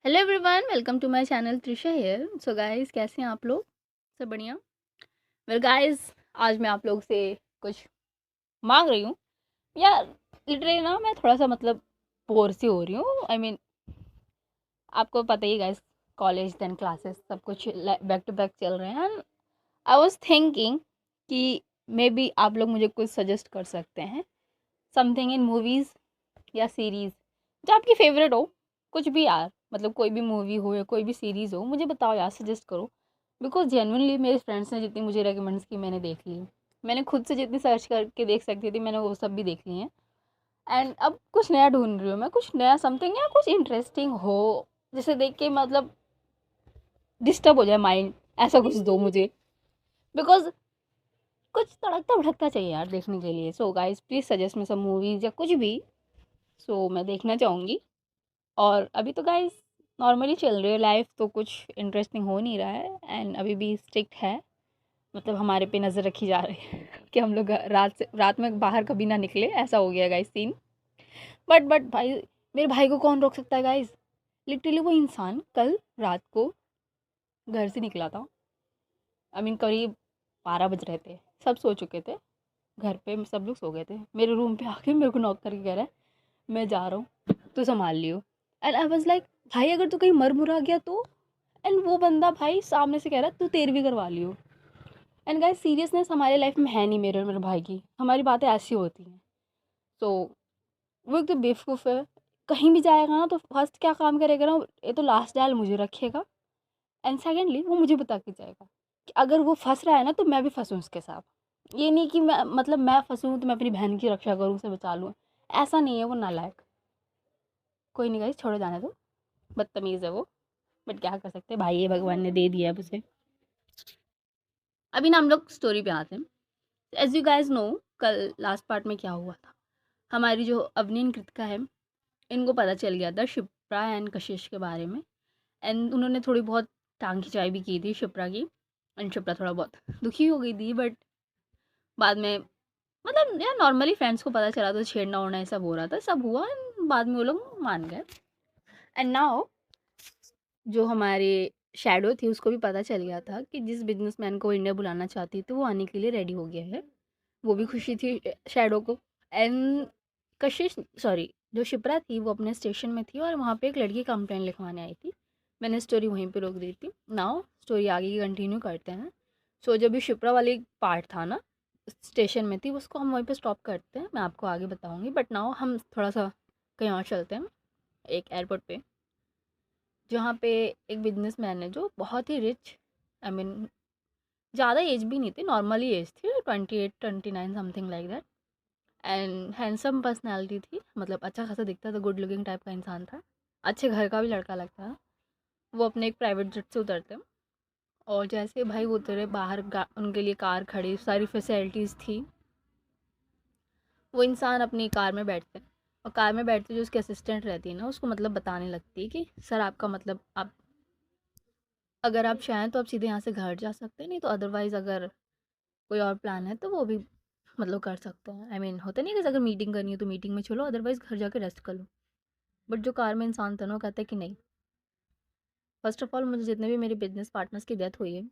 Hello everyone, welcome to my channel Trisha here. So guys, कैसे हैं आप लोग? सब बढ़िया? वेल गाइस, आज मैं आप लोग से कुछ मांग रही हूँ यार। लिटरली ना मैं थोड़ा सा बोर सी हो रही हूँ। आपको पता ही गाइस, कॉलेज देन क्लासेस सब कुछ बैक टू बैक चल रहे हैं। आई वाज थिंकिंग कि मे बी आप लोग मुझे कुछ सजेस्ट कर सकते हैं, समथिंग इन मूवीज़ या सीरीज़ जो आपकी फेवरेट हो। कुछ भी यार, कोई भी मूवी हो या कोई भी सीरीज़ हो, मुझे बताओ यार, सजेस्ट करो। बिकॉज जेनुअनली मेरे फ्रेंड्स ने जितनी मुझे रेकमेंड्स की मैंने देख ली। मैंने खुद से जितनी सर्च करके देख सकती थी मैंने वो सब भी देख ली हैं। एंड अब कुछ नया ढूंढ रही हूँ मैं, कुछ नया समथिंग या कुछ इंटरेस्टिंग हो जिसे देख के डिस्टर्ब हो जाए माइंड। ऐसा कुछ दो मुझे, बिकॉज कुछ तड़कता भड़कता चाहिए यार देखने के लिए। So guys please suggest me some movies या कुछ भी। सो मैं देखना चाहूँगी। और अभी तो गाइस नॉर्मली चल रही है लाइफ, तो कुछ इंटरेस्टिंग हो नहीं रहा है। एंड अभी भी स्ट्रिक्ट है, हमारे पे नज़र रखी जा रही है कि हम लोग रात में बाहर कभी ना निकले। ऐसा हो गया गाइस सीन। बट भाई, मेरे भाई को कौन रोक सकता है गाइस? लिटरली वो इंसान कल रात को घर से निकला था। करीब 12 बज रहे थे, सब सो चुके थे घर पे, सब लोग सो गए थे। मेरे रूम पे आके मेरे को नॉक करके कह रहा है मैं जा रहा हूँ, तू संभाल लियो। एंड आई वाज लाइक, भाई अगर तू कहीं मर मुरा गया तो? एंड वो बंदा भाई सामने से कह रहा है तू 13वीं करवा लियो। एंड गाइस सीरियसनेस हमारे लाइफ में है नहीं, मेरे और मेरे भाई की हमारी बातें ऐसी होती हैं। तो वो एक तो बेवकूफ़ है। कहीं भी जाएगा ना तो फर्स्ट क्या काम करेगा ना, ये तो लास्ट डायल मुझे रखेगा। एंड सेकेंडली वो मुझे बता के जाएगा कि अगर वो फंस रहा है ना तो मैं भी फंसूँ उसके साथ। ये नहीं कि मैं फंसूँ तो मैं अपनी बहन की रक्षा करूँ, उसे बचा लूँ। ऐसा नहीं है, वो नालायक। कोई नहीं गाइस, छोड़ो जाने दो। बदतमीज़ है वो, बट क्या कर सकते हैं, भाई ये भगवान ने दे दिया अब उसे। अभी ना हम लोग स्टोरी पे आते हैं। एज यू गाइज नो, कल लास्ट पार्ट में क्या हुआ था। हमारी जो अवनीन कृतिका है, इनको पता चल गया था शिप्रा एंड कशिश के बारे में। एंड उन्होंने थोड़ी बहुत टांग खिंचाई भी की थी शिप्रा की। एंड शिप्रा थोड़ा बहुत दुखी हो गई थी, बट बाद में यार नॉर्मली फ्रेंड्स को पता चला तो छेड़ना ओड़ना ये सब हो रहा था, सब हुआ and बाद में वो लोग मान गए। एंड नाउ जो हमारे शैडो थी उसको भी पता चल गया था कि जिस बिजनेसमैन को इंडिया बुलाना चाहती थी वो आने के लिए रेडी हो गया है। वो भी खुशी थी शैडो को। एंड कशिश, सॉरी, जो शिप्रा थी वो अपने स्टेशन में थी और वहाँ पे एक लड़की कंप्लेंट लिखवाने आई थी। मैंने स्टोरी वहीं पे रोक दी थी। नाउ स्टोरी आगे की कंटिन्यू करते हैं। सो जब भी शिप्रा वाली पार्ट था ना, स्टेशन में थी, उसको हम वहीं पे स्टॉप करते हैं, मैं आपको आगे बताऊँगी। बट नाउ हम थोड़ा सा कहीं और चलते हैं, एक एयरपोर्ट पे, जहाँ पे एक बिजनेसमैन है जो बहुत ही रिच, आई मीन ज़्यादा एज भी नहीं थी, नॉर्मली एज थी 28-29 something like that. And handsome personality थी, अच्छा खासा दिखता था, गुड लुकिंग टाइप का इंसान था, अच्छे घर का भी लड़का लगता था। वो अपने एक प्राइवेट जेट से उतरते हैं और जैसे भाई वो उतरे बाहर, उनके लिए कार खड़ी, सारी फैसिलिटीज़ थी। वो इंसान अपनी कार में बैठते हैं और कार में बैठते जो उसकी असिस्टेंट रहती है ना, उसको बताने लगती है कि सर आपका आप अगर आप चाहें तो आप सीधे यहाँ से घर जा सकते हैं, नहीं तो अदरवाइज़ अगर कोई और प्लान है तो वो भी कर सकते हैं। होता नहीं है कि अगर मीटिंग करनी है तो मीटिंग में चलो, अदरवाइज़ घर जाके रेस्ट कर लो। बट जो कार में इंसान था ना, वो कहता है कि नहीं, फ़र्स्ट ऑफ़ ऑल मुझे जितने भी मेरे बिज़नेस पार्टनर्स की डेथ हुई है,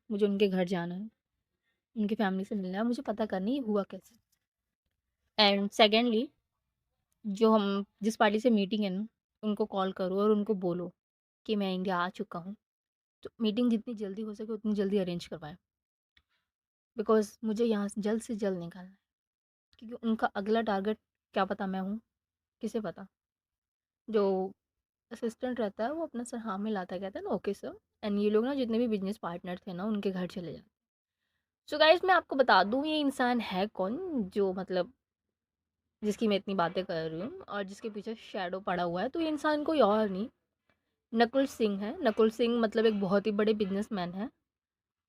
मुझे उनके घर जाना है, उनकी फैमिली से मिलना है, मुझे पता करनी है हुआ कैसे। एंड सेकेंडली, जो हम जिस पार्टी से मीटिंग है ना, उनको कॉल करो और उनको बोलो कि मैं इंडिया आ चुका हूँ। तो मीटिंग जितनी जल्दी हो सके उतनी जल्दी अरेंज करवाएँ, बिकॉज़ मुझे यहाँ से जल्द निकलना है। क्योंकि उनका अगला टारगेट क्या पता मैं हूँ, किसे पता। जो असिस्टेंट रहता है वो अपना सर हाँ में लाता, कहता है ना ओके सर। एंड ये लोग ना जितने भी बिजनेस पार्टनर थे ना, उनके घर चले जाते। सो गाइस, मैं आपको बता दूँ ये इंसान है कौन, जो जिसकी मैं इतनी बातें कर रही हूँ और जिसके पीछे शैडो पड़ा हुआ है। तो ये इंसान कोई और नहीं, नकुल सिंह है। नकुल सिंह एक बहुत ही बड़े बिजनेसमैन है,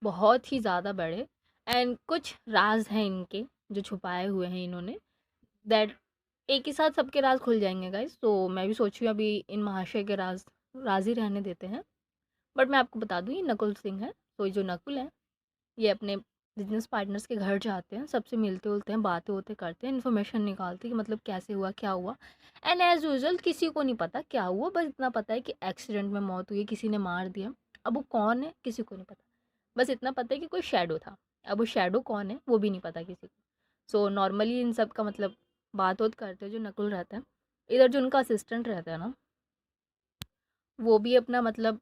बहुत ही ज़्यादा बड़े। एंड कुछ राज हैं इनके जो छुपाए हुए हैं इन्होंने, दैट एक ही साथ सबके राज खुल जाएंगे गाइस। तो मैं भी सोच रही हूँ अभी इन महाशय के राज राज ही रहने देते हैं। बट मैं आपको बता दूँ ये नकुल सिंह है। तो ये जो नकुल है, ये अपने बिजनेस पार्टनर्स के घर जाते हैं, सबसे मिलते उलते हैं, बातें होते करते हैं, इन्फॉर्मेशन निकालते हैं कि मतलब कैसे हुआ, क्या हुआ। एंड एज यूजल किसी को नहीं पता क्या हुआ, बस इतना पता है कि एक्सीडेंट में मौत हुई है, किसी ने मार दिया। अब वो कौन है किसी को नहीं पता, बस इतना पता है कि कोई शैडो था। अब वो शैडो कौन है वो भी नहीं पता किसी को। सो नॉर्मली इन सब का मतलब बात होत करते हैं जो नकुल रहता है। इधर जो उनका असिस्टेंट रहता है ना, वो भी अपना मतलब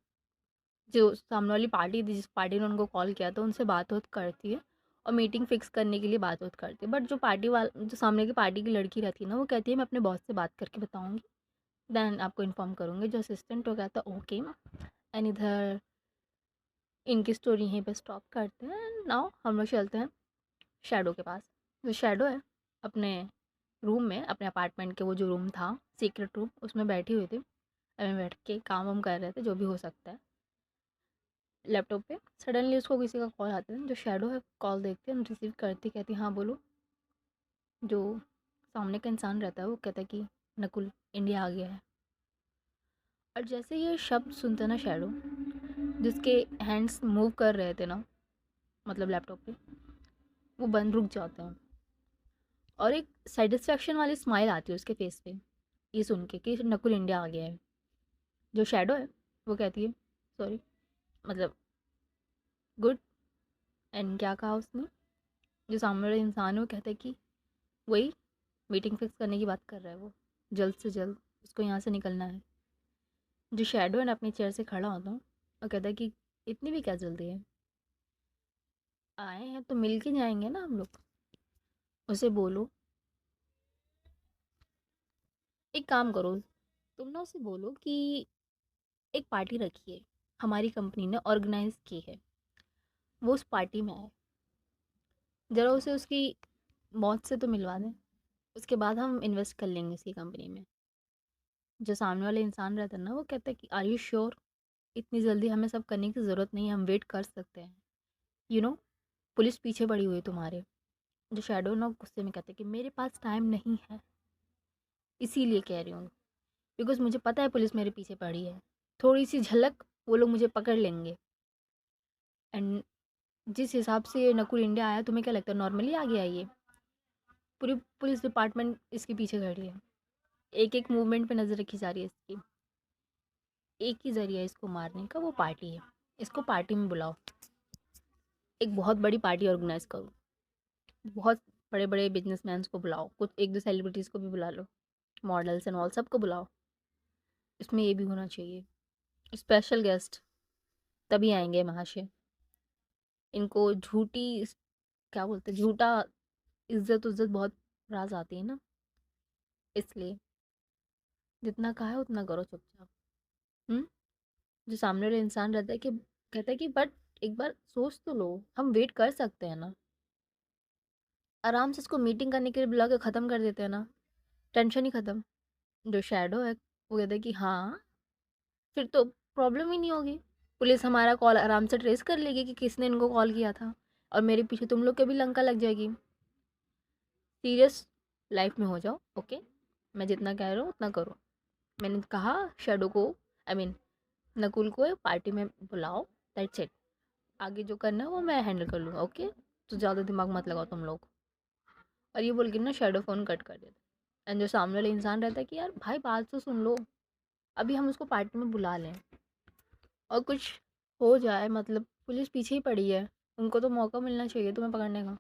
जो सामने वाली पार्टी थी, जिस पार्टी ने उनको कॉल किया था, उनसे बात होत करती है और मीटिंग फिक्स करने के लिए बात होत करती है। बट जो पार्टी वाला, जो सामने की पार्टी की लड़की रहती है ना, वो कहती है मैं अपने बॉस से बात करके बताऊंगी, देन आपको इन्फॉर्म करूँगी। जो असिस्टेंट हो गया था ओके। एंड इधर इनकी स्टोरी यहीं पे स्टॉप करते हैं। नाउ हम लोग चलते हैं शैडो के पास। जो शैडो है अपने रूम में, अपने अपार्टमेंट के वो जो रूम था सीक्रेट रूम, उसमें बैठी हुई थी। अभी बैठ के काम वाम कर रहे थे जो भी हो सकता है लैपटॉप पे। सडनली उसको किसी का कॉल आता है। जो शैडो है कॉल देखती है, रिसीव करती, कहती हाँ बोलो। जो सामने का इंसान रहता है वो कहता है कि नकुल इंडिया आ गया है। और जैसे ये शब्द सुनते ना शैडो, जिसके हैंड्स मूव कर रहे थे ना मतलब लैपटॉप पे, वो बंद रुक जाते हैं और एक सेटिस्फेक्शन वाली स्माइल आती है उसके फेस पे ये सुन के कि नकुल इंडिया आ गया है। जो शैडो है वो कहती है सॉरी, मतलब गुड। एंड क्या कहा उसने? जो सामने वाला इंसान है वो कहता है कि वही मीटिंग फिक्स करने की बात कर रहा है वो, जल्द से जल्द उसको यहाँ से निकलना है। जो शैडो है ना अपनी चेयर से खड़ा होता हूँ और कहता है कि इतनी भी क्या जल्दी है, आए हैं तो मिल के जाएंगे ना हम लोग। उसे बोलो एक काम करो, तुम ना उसे बोलो कि एक पार्टी रखी है, हमारी कंपनी ने ऑर्गेनाइज की है, वो उस पार्टी में आए। ज़रा उसे उसकी मौत से तो मिलवा दें, उसके बाद हम इन्वेस्ट कर लेंगे इसी कंपनी में। जो सामने वाला इंसान रहता है ना वो कहता है कि आर यू श्योर, इतनी जल्दी हमें सब करने की ज़रूरत नहीं है, हम वेट कर सकते हैं। यू नो पुलिस पीछे पड़ी हुई है तुम्हारे। जो शैडो ना गुस्से में कहते हैं कि मेरे पास टाइम नहीं है, इसीलिए कह रही हूँ, बिकॉज मुझे पता है पुलिस मेरे पीछे पड़ी है, थोड़ी सी झलक वो लोग मुझे पकड़ लेंगे। एंड जिस हिसाब से ये नकुल इंडिया आया, तुम्हें क्या लगता है नॉर्मली आ गया ये? पूरी पुलिस डिपार्टमेंट इसके पीछे खड़ी है, एक एक मूवमेंट पे नज़र रखी जा रही है इसकी। एक ही ज़रिया है इसको मारने का, वो पार्टी है। इसको पार्टी में बुलाओ, एक बहुत बड़ी पार्टी ऑर्गेनाइज करो, बहुत बड़े बड़े बिजनेसमैन को बुलाओ, कुछ एक दो सेलिब्रिटीज़ को भी बुला लो, मॉडल्स एंड ऑल सबको बुलाओ। इसमें ये भी होना चाहिए स्पेशल गेस्ट, तभी आएंगे महाशय। इनको झूठी, क्या बोलते हैं, झूठा इज्जत उज्जत बहुत राज आती है ना, इसलिए जितना कहा है उतना करो चुपचाप। हम्म। जो सामने वाला इंसान रहता है कि कहता है कि बट एक बार सोच तो लो, हम वेट कर सकते हैं ना, आराम से इसको मीटिंग करने के लिए बुला के ख़त्म कर देते हैं ना, टेंशन ही ख़त्म। जो शैडो है वो कहता है कि हाँ, फिर तो प्रॉब्लम ही नहीं होगी, पुलिस हमारा कॉल आराम से ट्रेस कर लेगी कि किसने इनको कॉल किया था, और मेरे पीछे तुम लोग के भी लंका लग जाएगी। सीरियस लाइफ में हो जाओ ओके, मैं जितना कह रहा हूँ उतना करो। मैंने कहा शैडो को, आई मीन नकुल को पार्टी में बुलाओ, दैट्स इट। आगे जो करना है वो मैं हैंडल कर लूँगा ओके। तो ज़्यादा दिमाग मत लगाओ तुम लोग। और ये बोल के ना शैडो फ़ोन कट कर देता। एंड जो सामने वाला इंसान रहता है कि यार भाई बात तो सुन लो, अभी हम उसको पार्टी में बुला लें और कुछ हो जाए, मतलब पुलिस पीछे ही पड़ी है, उनको तो मौका मिलना चाहिए तुम्हें पकड़ने का।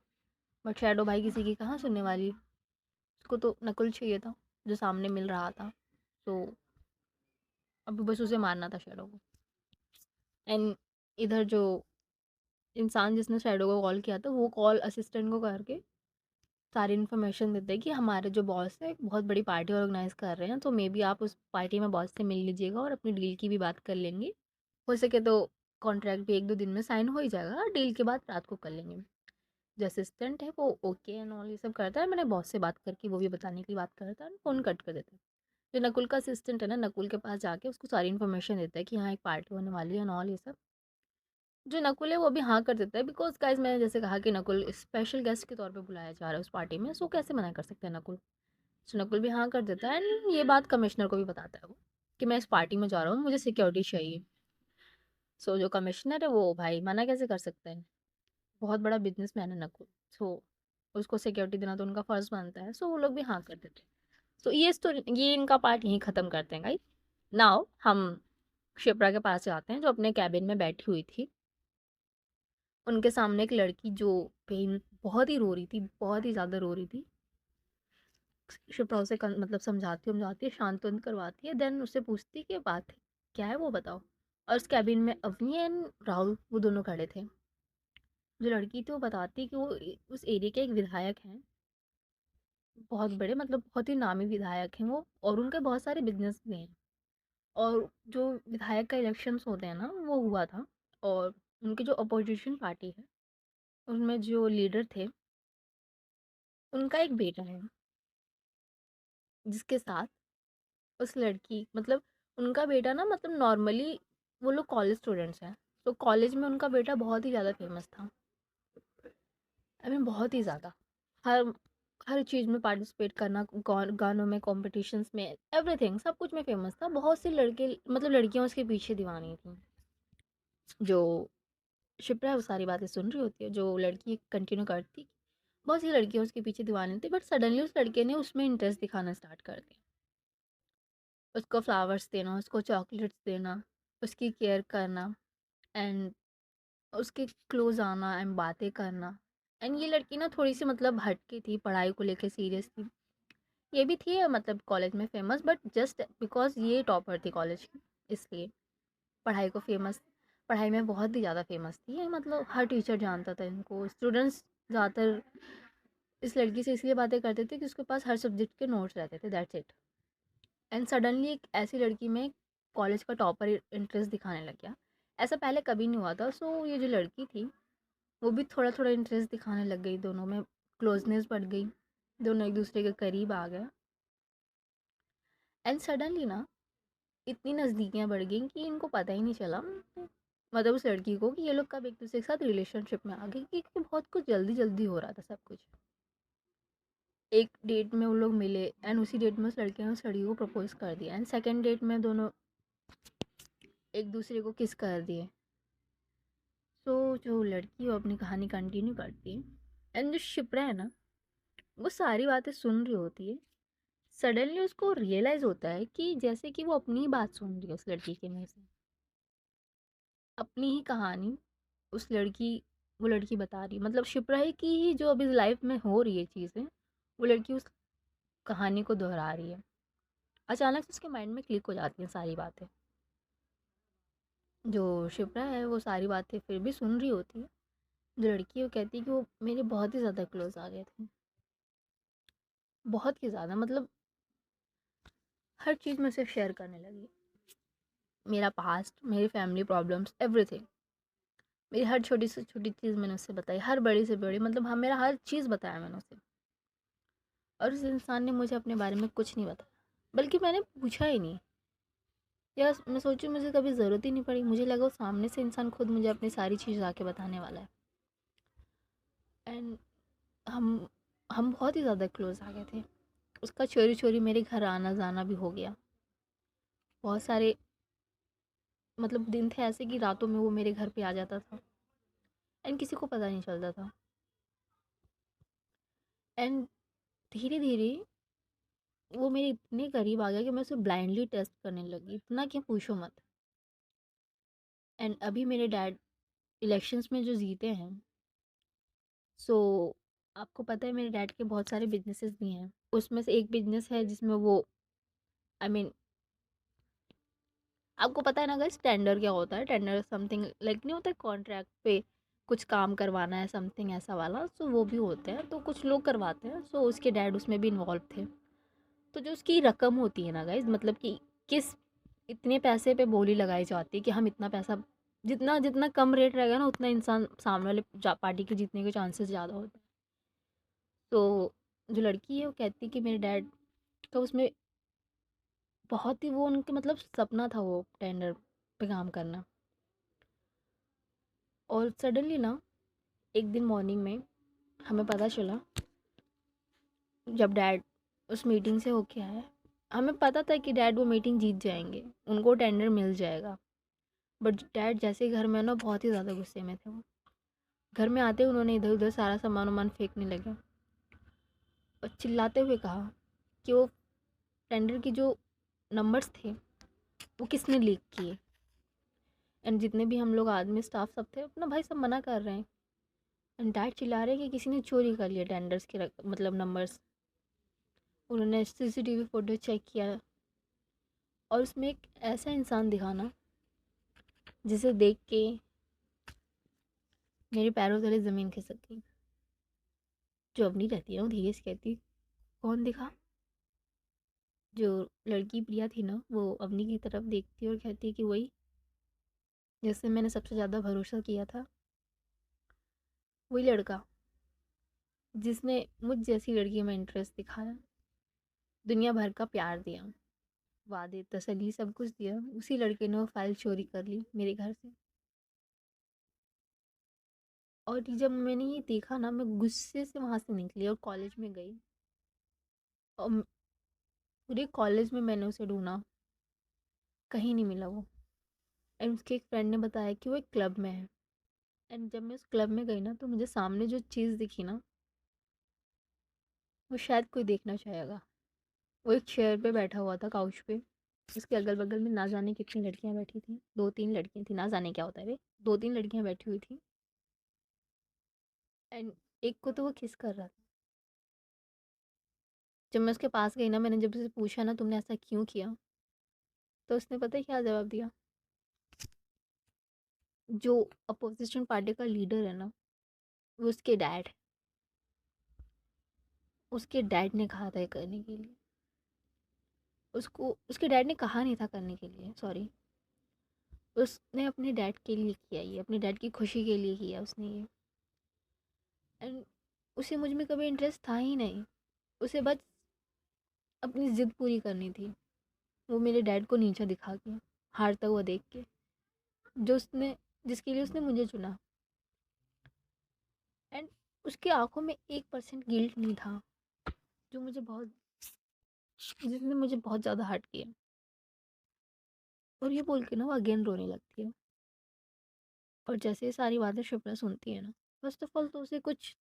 बट शैडो भाई किसी की कहाँ सुनने वाली, उसको तो नकुल चाहिए था जो सामने मिल रहा था। तो अभी बस उसे मारना था शैडो को। एंड इधर जो इंसान जिसने शैडो को कॉल किया था, वो कॉल असिस्टेंट को करके सारी इन्फॉर्मेशन देते हैं कि हमारे जो बॉस है एक बहुत बड़ी पार्टी ऑर्गेनाइज कर रहे हैं, तो मे बी आप उस पार्टी में बॉस से मिल लीजिएगा और अपनी डील की भी बात कर लेंगे। हो सके तो कॉन्ट्रैक्ट भी एक दो दिन में साइन हो ही जाएगा, डील के बाद रात को कर लेंगे। जो असिस्टेंट है वो ओके एंड ऑल ये सब करता है, मैंने बॉस से बात करके वो भी बताने की बात करता है, फ़ोन कट कर देता है। जो नकुल का असिस्टेंट है ना, नकुल के पास जाके उसको सारी इन्फॉर्मेशन देता है कि यहाँ एक पार्टी होने वाली है एंड ऑल ये सब। जो नकुल है वो भी हाँ कर देता है, बिकॉज गाइज मैंने जैसे कहा कि नकुल स्पेशल गेस्ट के तौर पे बुलाया जा रहा है उस पार्टी में, सो कैसे मना कर सकते हैं नकुल। सो नकुल भी हाँ कर देता है एंड ये बात कमिश्नर को भी बताता है वो, कि मैं इस पार्टी में जा रहा हूँ, मुझे सिक्योरिटी चाहिए। सो जो कमिश्नर है वो भाई मना कैसे कर सकते हैं, बहुत बड़ा बिजनेसमैन है नकुल, सो उसको सिक्योरिटी देना तो उनका फ़र्ज़ बनता है, सो वो लोग भी हाँ कर देते हैं। सो ये स्टोरी, ये इनका पार्ट यहीं ख़त्म करते हैं गाइस। नाउ हम शिप्रा के पास जाते हैं जो अपने कैबिन में बैठी हुई थी। उनके सामने एक लड़की जो पेन बहुत ही रो रही थी, बहुत ही ज़्यादा रो रही थी। शिप्रा उसे मतलब समझाती है, शांत करवाती है, देन उससे पूछती है कि बात है क्या है वो बताओ। और उस कैबिन में अवनी एंड राहुल वो दोनों खड़े थे। जो लड़की थी वो बताती है कि वो उस एरिया के एक विधायक हैं, बहुत बड़े, मतलब बहुत ही नामी विधायक हैं वो, और उनके बहुत सारे बिजनेस भी हैं। और जो विधायक का इलेक्शंस होते हैं ना वो हुआ था, और उनकी जो अपोजिशन पार्टी है उसमें जो लीडर थे उनका एक बेटा है, जिसके साथ उस लड़की, मतलब उनका बेटा ना, मतलब नॉर्मली वो लोग कॉलेज स्टूडेंट्स हैं, तो कॉलेज में उनका बेटा बहुत ही ज़्यादा फेमस था। आई मीन बहुत ही ज़्यादा, हर हर चीज़ में पार्टिसिपेट करना, गानों में, कॉम्पिटिशन्स में, एवरीथिंग, सब कुछ में फेमस था। बहुत सी लड़के, मतलब लड़कियां उसके पीछे दीवानी थी। जो शिप्रा है वो सारी बातें सुन रही होती है, जो लड़की कंटिन्यू करती, बहुत सी लड़कियां उसके पीछे दीवानी थी, बट सडनली उस लड़के ने उसमें इंटरेस्ट दिखाना स्टार्ट कर दिया। उसको फ्लावर्स देना, उसको चॉकलेट्स देना, उसकी केयर करना, एंड उसके क्लोज आना एंड बातें करना। एंड ये लड़की ना थोड़ी सी मतलब हटके थी, पढ़ाई को लेके सीरियस थी। ये भी थी मतलब कॉलेज में फेमस, बट जस्ट बिकॉज ये टॉपर थी कॉलेज की, इसलिए पढ़ाई को फेमस, पढ़ाई में बहुत ही ज़्यादा फेमस थी ये, मतलब हर टीचर जानता था इनको, स्टूडेंट्स ज़्यादातर इस लड़की से इसलिए बातें करते थे कि उसके पास हर सब्जेक्ट के नोट्स रहते थे, दैट्स इट। एंड सडनली एक ऐसी लड़की में कॉलेज का टॉपर इंटरेस्ट दिखाने लग गया। ऐसा पहले कभी नहीं हुआ था। सो ये जो लड़की थी वो भी थोड़ा थोड़ा इंटरेस्ट दिखाने लग गई, दोनों में क्लोजनेस बढ़ गई, दोनों एक दूसरे के करीब आ गए। एंड सडनली ना इतनी नज़दीकियाँ बढ़ गई कि इनको पता ही नहीं चला, मतलब उस लड़की को, कि ये लोग कब एक दूसरे के साथ रिलेशनशिप में आ गए, क्योंकि बहुत कुछ जल्दी जल्दी हो रहा था सब कुछ। एक डेट में वो लोग मिले एंड उसी डेट में उस लड़के ने उस लड़की को प्रपोज कर दिया, एंड सेकेंड डेट में दोनों एक दूसरे को किस कर दिए। सो जो लड़की वो अपनी कहानी कंटिन्यू करती है, एंड जो शिप्रा है ना वो सारी बातें सुन रही होती है। सडनली उसको रियलाइज़ होता है कि जैसे कि वो अपनी ही बात सुन रही है उस लड़की के मुँह से, अपनी ही कहानी उस लड़की, वो लड़की बता रही है, मतलब शिप्रा ही की ही जो अभी लाइफ में हो रही है चीज़ें, वो लड़की उस कहानी को दोहरा रही है। अचानक से उसके माइंड में क्लिक हो जाती हैं सारी बातें। जो शिप्रा है वो सारी बातें फिर भी सुन रही होती है। जो लड़की है वो कहती है कि वो मेरे बहुत ही ज़्यादा क्लोज आ गए थे, बहुत ही ज़्यादा, मतलब हर चीज़ में से शेयर करने लगी, मेरा पास्ट, मेरी फैमिली प्रॉब्लम्स, एवरीथिंग, मेरी हर छोटी से छोटी चीज़ मैंने उससे बताई, हर बड़ी से बड़ी, मतलब हाँ मेरा हर चीज़ बताया मैंने उसे। और उस इंसान ने मुझे अपने बारे में कुछ नहीं बताया, बल्कि मैंने पूछा ही नहीं। या मैं सोचूं मुझे कभी ज़रूरत ही नहीं पड़ी, मुझे लगा वो सामने से इंसान खुद मुझे अपनी सारी चीज़ आके बताने वाला है। एंड हम हम बहुत ही ज़्यादा क्लोज आ गए थे। उसका चोरी चोरी मेरे घर आना जाना भी हो गया। बहुत सारे मतलब दिन थे ऐसे कि रातों में वो मेरे घर पे आ जाता था एंड किसी को पता नहीं चलता था। एंड धीरे धीरे वो मेरे इतने करीब आ गया कि मैं उसे ब्लाइंडली टेस्ट करने लगी, इतना कि पूछो मत। एंड अभी मेरे डैड इलेक्शंस में जो जीते हैं, सो आपको पता है मेरे डैड के बहुत सारे बिजनेसेस भी हैं। उसमें से एक बिजनेस है जिसमें वो, आई मीन आपको पता है ना अगर टेंडर क्या होता है, टेंडर समथिंग लाइक नहीं होता है, कॉन्ट्रैक्ट पे कुछ काम करवाना है, समथिंग ऐसा वाला, सो वो भी होते हैं, तो कुछ लोग करवाते हैं। सो उसके डैड उसमें भी इन्वॉल्व थे। तो जो उसकी रकम होती है ना गाइज, मतलब कि किस इतने पैसे पे बोली लगाई जाती है कि हम इतना पैसा, जितना जितना कम रेट रहेगा ना उतना इंसान सामने वाले पार्टी के जीतने के चांसेस ज़्यादा होते हैं। तो जो लड़की है वो कहती है कि मेरे डैड का उसमें बहुत ही, वो उनके मतलब सपना था वो टेंडर पे काम करना। और सडनली ना एक दिन मॉर्निंग में हमें पता चला, जब डैड उस मीटिंग से होके आए, हमें पता था कि डैड वो मीटिंग जीत जाएंगे, उनको टेंडर मिल जाएगा। बट डैड जैसे ही घर में ना बहुत ही ज़्यादा गुस्से में थे वो। घर में आते उन्होंने इधर उधर सारा सामान वामान फेंकने लगे और चिल्लाते हुए कहा कि वो टेंडर के जो नंबर्स थे वो किसने लीक किए। एंड जितने भी हम लोग आदमी स्टाफ सब थे अपना भाई सब मना कर रहे हैं एंड डैड चिल्ला रहे हैं कि किसी ने चोरी कर लिया टेंडर्स के मतलब नंबर्स। उन्होंने सीसीटीवी फुटेज चेक किया और उसमें एक ऐसा इंसान दिखाना जिसे देख के मेरे पैरों तले ज़मीन खिसक गई। जो अवनी रहती है वो धीरे से कहती, कौन दिखा? जो लड़की प्रिया थी ना वो अवनी की तरफ देखती और कहती कि वही जिससे मैंने सबसे ज़्यादा भरोसा किया था, वही लड़का जिसने मुझ जैसी लड़की में इंटरेस्ट दिखाया, दुनिया भर का प्यार दिया, वादे तसल्ली सब कुछ दिया, उसी लड़के ने वो फाइल चोरी कर ली मेरे घर से। और जब मैंने ये देखा ना मैं गुस्से से वहाँ से निकली और कॉलेज में गई और पूरे कॉलेज में मैंने उसे ढूंढा, कहीं नहीं मिला वो। एंड उसके एक फ्रेंड ने बताया कि वो एक क्लब में है। एंड जब मैं उस क्लब में गई ना तो मुझे सामने जो चीज़ दिखी ना वो शायद कोई देखना चाहेगा। वो एक चेयर पे बैठा हुआ था, काउच पे। उसके अगल बगल में ना जाने कितनी लड़कियां बैठी थी, दो तीन लड़कियां थी, ना जाने क्या होता है वे, दो तीन लड़कियां बैठी हुई थी। एंड एक को तो वो किस कर रहा था। जब मैं उसके पास गई ना मैंने जब उसे पूछा ना तुमने ऐसा क्यों किया, तो उसने पता है क्या जवाब दिया? जो अपोजिशन पार्टी का लीडर है ना वो उसके डैड ने कहा था ये करने के लिए। उसको उसके डैड ने कहा नहीं था करने के लिए, सॉरी, उसने अपने डैड के लिए किया, ये अपने डैड की खुशी के लिए किया उसने ये। एंड उसे मुझ में कभी इंटरेस्ट था ही नहीं, उसे बस अपनी ज़िद पूरी करनी थी। वो मेरे डैड को नीचा दिखा के, हारता हुआ देख के, जो उसने जिसके लिए उसने मुझे चुना। एंड उसकी आंखों में 1% गिल्ट नहीं था, जो मुझे बहुत जिसने मुझे बहुत ज़्यादा हर्ट किया। और ये बोल के ना वो अगेन रोने लगती है। और जैसे ये सारी बातें शिप्रा सुनती है ना, फर्स्ट ऑफ ऑल तो उसे कुछ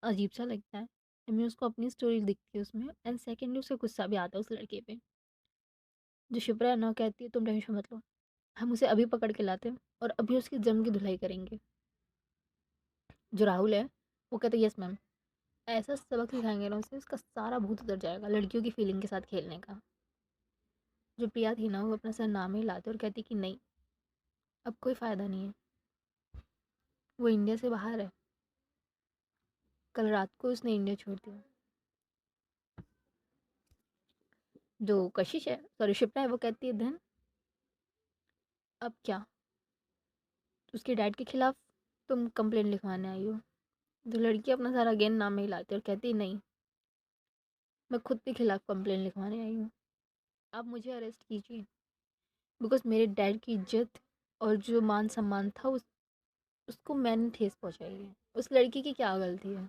अजीब सा लगता है। I mean, उसको अपनी स्टोरी दिखती है उसमें एंड सेकेंडली उसे गुस्सा भी आता है उस लड़के पे। जो शिप्रा है ना कहती है तुम टेंशन मत लो, हम उसे अभी पकड़ के लाते हैं और अभी उसकी जम की धुलाई करेंगे। जो राहुल है वो कहता है यस मैम, ऐसा सबक सिखाएंगे ना उसे उसका सारा भूत उतर जाएगा लड़कियों की फीलिंग के साथ खेलने का। जो प्रिया थी ना वो अपना सर नाम ही लाते और कहती कि नहीं, अब कोई फ़ायदा नहीं है, वो इंडिया से बाहर है, कल रात को उसने इंडिया छोड़ दिया। जो कशिश है, सॉरी शिप्रा है, वो कहती है धन अब क्या, उसके डैड के खिलाफ तुम कंप्लेंट लिखवाने आई हो। तो लड़की अपना सारा अगेन नाम ही लाती है और कहती है नहीं, मैं खुद के खिलाफ कंप्लेंट लिखवाने आई हूँ, आप मुझे अरेस्ट कीजिए। बिकॉज मेरे डैड की इज्जत और जो मान सम्मान था उसको मैंने ठेस पहुँचाई है। उस लड़की की क्या गलती है?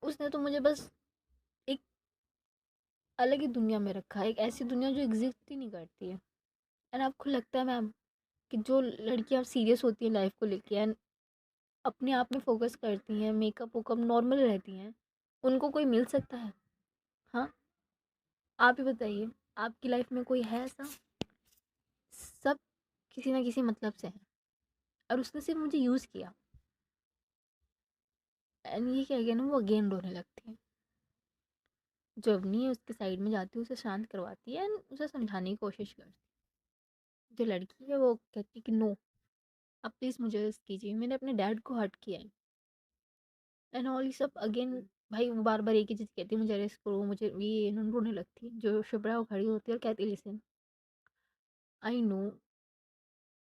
उसने तो मुझे बस एक अलग ही दुनिया में रखा है, एक ऐसी दुनिया जो एग्जिस्ट ही नहीं करती है। एंड आपको लगता है मैम कि जो लड़कियाँ सीरियस होती हैं लाइफ को लेके एंड अपने आप में फोकस करती हैं, मेकअप वेकअप नॉर्मल रहती हैं, उनको कोई मिल सकता है? हाँ, आप ही बताइए, आपकी लाइफ में कोई है ऐसा? सब किसी ना किसी मतलब से हैं और उसने सिर्फ मुझे यूज़ किया। एंड ये क्या गया ना वो अगेन रोने लगती है। जो अवनी है उसके साइड में जाती है, उसे शांत करवाती है एंड उसे समझाने की कोशिश करती है। जो लड़की है वो कहती है कि नो, आप प्लीज़ मुझे अरेस्ट कीजिए, मैंने अपने डैड को हर्ट किया है एंड ऑल ये सब अगेन। भाई वो बार बार एक ही चीज़ कहती है मुझे अरेस्ट करो, मुझे ये रोने लगती है। जो शुभ्रा वो खड़ी होती है और कहती है लिसन, आई नो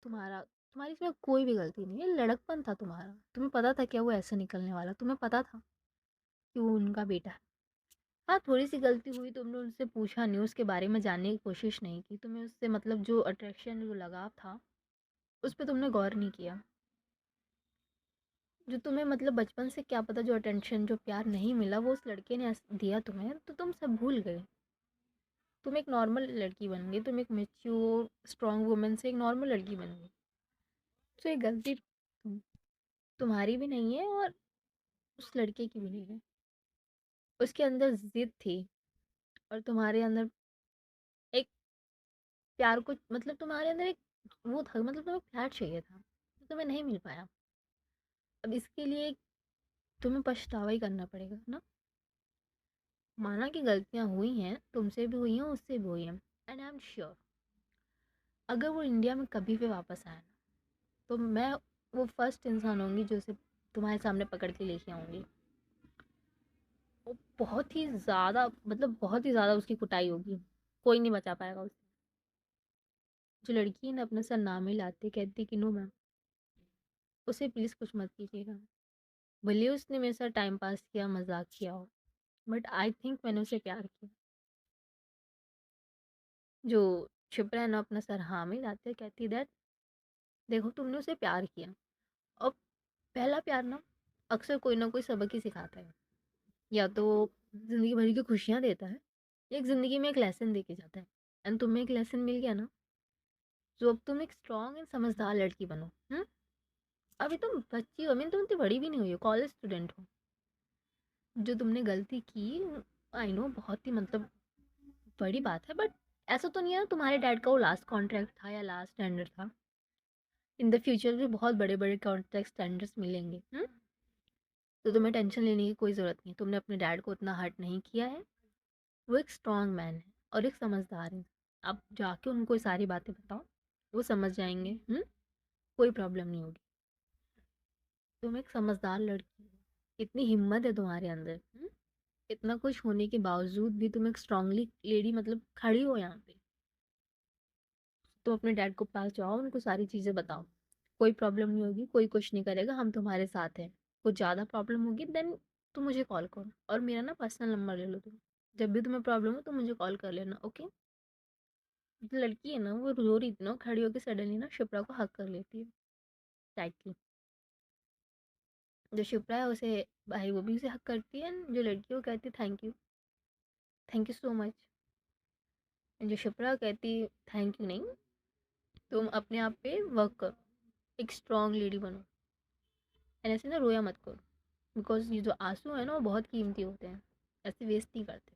तुम्हारी इसमें कोई भी गलती नहीं है, लड़कपन था तुम्हारा, तुम्हें पता था क्या वो ऐसे निकलने वाला, तुम्हें पता था कि वो उनका बेटा है। हाँ, थोड़ी सी गलती हुई, तुमने उनसे पूछा नहीं, उसके बारे में जानने की कोशिश नहीं की, तुम्हें उससे मतलब जो अट्रैक्शन जो लगाव था उस पर तुमने गौर नहीं किया। जो तुम्हें मतलब बचपन से क्या पता, जो अटेंशन जो प्यार नहीं मिला वो उस लड़के ने दिया तुम्हें, तो तुम सब भूल गए। तुम एक नॉर्मल लड़की बन गई, तुम एक मेच्योर स्ट्रॉन्ग वुमन से एक नॉर्मल लड़की बन गई। तो ये गलती तुम तुम्हारी भी नहीं है और उस लड़के की भी नहीं है। उसके अंदर ज़िद थी और तुम्हारे अंदर एक प्यार को मतलब तुम्हारे अंदर एक वो था, मतलब तुम्हें प्यार चाहिए था, तो तुम्हें नहीं मिल पाया। अब इसके लिए तुम्हें पछतावा ही करना पड़ेगा ना। माना कि गलतियाँ हुई हैं, तुमसे भी हुई हैं, उससे भी हुई हैं, एंड आई एम श्योर अगर वो इंडिया में कभी भी वापस आया ना, तो मैं वो फर्स्ट इंसान होंगी जो उसे तुम्हारे सामने पकड़ के लेके आऊँगी। वो बहुत ही ज़्यादा, मतलब बहुत ही ज़्यादा उसकी कुटाई होगी, कोई नहीं बचा पाएगा उसे। जो लड़की है ना अपना सर नाम ही लाती, कहती कि नो मैम, उसे प्लीज़ कुछ मत कीजिएगा। भले उसने मेरे साथ टाइम पास किया, मजाक किया हो, बट आई थिंक मैंने उसे प्यार किया। जो शिप्रा है ना अपना सर हाँ में लाते, कहती दैट देखो तुमने उसे प्यार किया, और पहला प्यार ना अक्सर कोई ना कोई सबक ही सिखाता है। या तो ज़िंदगी भर की खुशियाँ देता है, या एक ज़िंदगी में एक लेसन दे के जाता है। एंड तुम्हें एक लेसन मिल गया ना, तो अब तुम एक स्ट्रॉन्ग एंड समझदार लड़की बनो। अभी तुम बच्ची हो, मीन तुम इतनी बड़ी भी नहीं हुई हो, कॉलेज स्टूडेंट हो। जो तुमने गलती की, आई नो बहुत ही मतलब बड़ी बात है, बट ऐसा तो नहीं है ना तुम्हारे डैड का वो लास्ट कॉन्ट्रैक्ट था या लास्ट टेंडर था। इन द फ्यूचर भी बहुत बड़े बड़े कॉन्ट्रैक्ट टेंडर्स मिलेंगे। तो तुम्हें टेंशन लेने की कोई ज़रूरत नहीं, तुमने अपने डैड को उतना हर्ट नहीं किया है। वो एक स्ट्रॉन्ग मैन है और एक समझदार है। आप जाके उनको ये सारी बातें बताओ, वो समझ जाएंगे। कोई प्रॉब्लम नहीं होगी। तुम एक समझदार लड़की हो, इतनी हिम्मत है तुम्हारे अंदर। इतना कुछ होने के बावजूद भी तुम एक स्ट्रांगली लेडी मतलब खड़ी हो यहाँ पे। तुम अपने डैड को पास जाओ, उनको सारी चीज़ें बताओ, कोई प्रॉब्लम नहीं होगी, कोई कुछ नहीं करेगा, हम तुम्हारे साथ हैं। कुछ ज़्यादा प्रॉब्लम होगी देन तुम मुझे कॉल करो, और मेरा ना पर्सनल नंबर ले लो तुम। जब भी तुम्हें प्रॉब्लम हो तो मुझे कॉल कर लेना, ओके। जो लड़की है ना वो रो रही थी ना, खड़ी होकर सडनली ना शिप्रा को हक कर लेती है टाइटली। जो शिप्रा है उसे भाई वो भी उसे हक करती है, and जो लड़की है वो कहती है थैंक यू सो मच। जो शिप्रा कहती थैंक यू नहीं, तुम अपने आप पे वर्क करो, एक स्ट्रॉन्ग लेडी बनो, एंड ऐसे ना रोया मत करो, बिकॉज ये जो आंसू है ना वो बहुत कीमती होते हैं, ऐसे वेस्ट नहीं करते।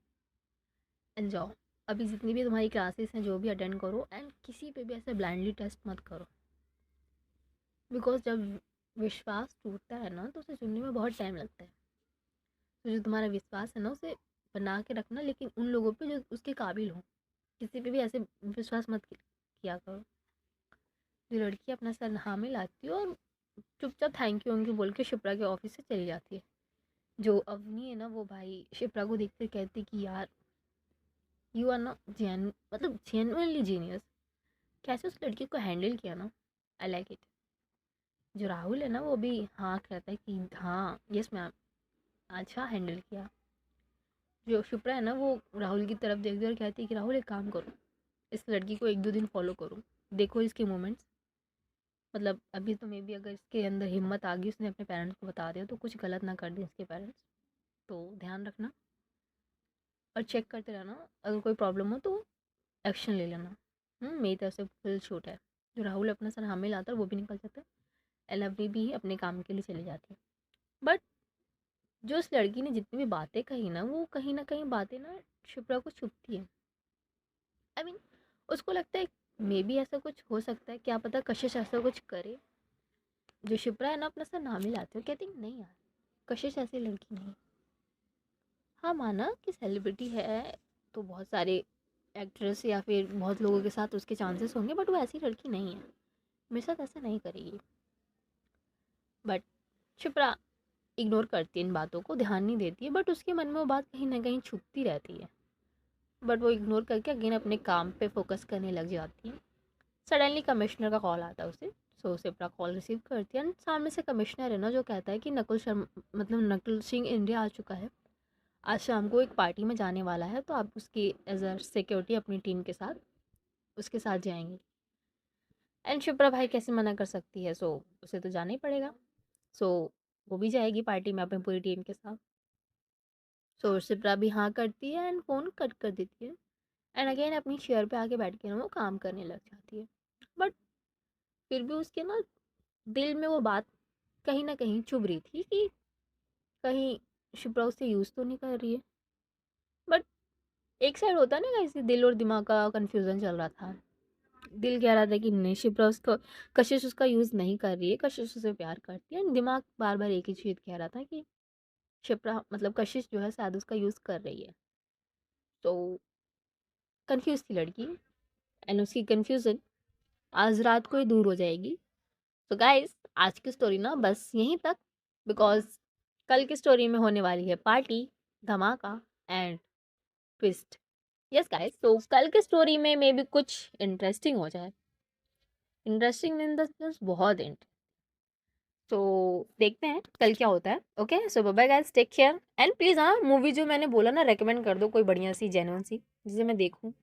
एंड जाओ, अभी जितनी भी तुम्हारी क्लासेस हैं जो भी अटेंड करो, एंड किसी पे भी ऐसे ब्लाइंडली टेस्ट मत करो, बिकॉज जब विश्वास टूटता है ना तो उसे सुनने में बहुत टाइम लगता है। तो जो तुम्हारा विश्वास है ना उसे बना के रखना, लेकिन उन लोगों पे जो उसके काबिल हो। किसी पे भी ऐसे विश्वास मत किया करो। जो लड़की अपना सर हाँ में लाती है और चुपचाप थैंक यू बोल के शिप्रा के ऑफिस से चली जाती है। जो अवनी है ना वो भाई शिप्रा को देखते कहती कि यार यू आर ना मतलब जेन्युइनली जीनियस। कैसे उस लड़की को हैंडल किया ना, आई लाइक इट। जो राहुल है ना वो भी हाँ कहता है कि हाँ यस मैम, अच्छा हैंडल किया। जो शिप्रा है ना वो राहुल की तरफ देखती है और कहती है कि राहुल एक काम करो, इस लड़की को एक दो दिन फॉलो करो, देखो इसके मोमेंट्स। मतलब अभी तो मे बी अगर इसके अंदर हिम्मत आ गई उसने अपने पेरेंट्स को बता दिया, तो कुछ गलत ना कर दें इसके पेरेंट्स। तो ध्यान रखना और चेक करते रहना, अगर कोई प्रॉब्लम हो तो एक्शन ले लेना। मेरी तरफ से फुल छूट है। जो राहुल अपना सर हमें लाता है वो भी निकल जाता है, एल अभी भी अपने काम के लिए चली जाती है। बट जो उस लड़की ने जितनी भी बातें कही ना, वो कहीं ना कहीं बातें ना शिप्रा को चुभती है। आई मीन उसको लगता है मे बी ऐसा कुछ हो सकता है, क्या पता कशिश ऐसा कुछ करे। जो शिप्रा है ना अपना सर नाम ही लाती है, कहती नहीं यार कशिश ऐसी लड़की नहीं। हाँ माना कि सेलिब्रिटी है तो बहुत सारे एक्ट्रेस या फिर बहुत लोगों के साथ उसके चांसेस होंगे, बट वो ऐसी लड़की नहीं है, मेरे साथ ऐसा नहीं करेगी। बट शिप्रा इग्नोर करती है इन बातों को, ध्यान नहीं देती है, बट उसके मन में वो बात कहीं ना कहीं छुपती रहती है। बट वो इग्नोर करके अगेन अपने काम पे फोकस करने लग जाती है। सडनली कमिश्नर का कॉल आता है उसे। सो शिप्रा कॉल रिसीव करती है, एंड सामने से कमिश्नर है ना जो कहता है कि नकुल शर्मा मतलब नकुल सिंह इंडिया आ चुका है, आज शाम को एक पार्टी में जाने वाला है, तो आप उसकी एज अ सिक्योरिटी अपनी टीम के साथ उसके साथ जाएंगे। एंड शिप्रा भाई कैसे मना कर सकती है, सो उसे तो जाना ही पड़ेगा। सो वो भी जाएगी पार्टी में अपनी पूरी टीम के साथ। सो शिप्रा भी हाँ करती है एंड फ़ोन कट कर देती है, एंड अगेन अपनी चेयर पे आके बैठ के ना वो काम करने लग जाती है। बट फिर भी उसके ना दिल में वो बात कहीं ना कहीं चुभ रही थी कि कहीं शिप्रा उससे यूज़ तो नहीं कर रही है। बट एक साइड होता है ना कैसे दिल और दिमाग का कंफ्यूजन चल रहा था। दिल कह रहा था कि नहीं, शिप्रा उसको, कशिश उसका यूज़ नहीं कर रही है, कशिश उसे प्यार करती है। एंड दिमाग बार बार एक ही चीज़ कह रहा था कि शिप्रा मतलब कशिश जो है शायद उसका यूज़ कर रही है। तो कंफ्यूज थी लड़की, एंड उसकी कंफ्यूजन आज रात को ही दूर हो जाएगी। तो गाइस, आज की स्टोरी ना बस यहीं तक, बिकॉज कल की स्टोरी में होने वाली है पार्टी, धमाका एंड ट्विस्ट। यस गाइस, तो कल की स्टोरी में मे बी कुछ इंटरेस्टिंग हो जाए। इंटरेस्टिंग इन द सेंस बहुत इंटरेस्टिंग। तो देखते हैं कल क्या होता है। Okay, so bye bye guys, take care and please हाँ, मूवी जो मैंने बोला ना रेकमेंड कर दो कोई बढ़िया सी जेन्युइन सी जिसे मैं देखूँ।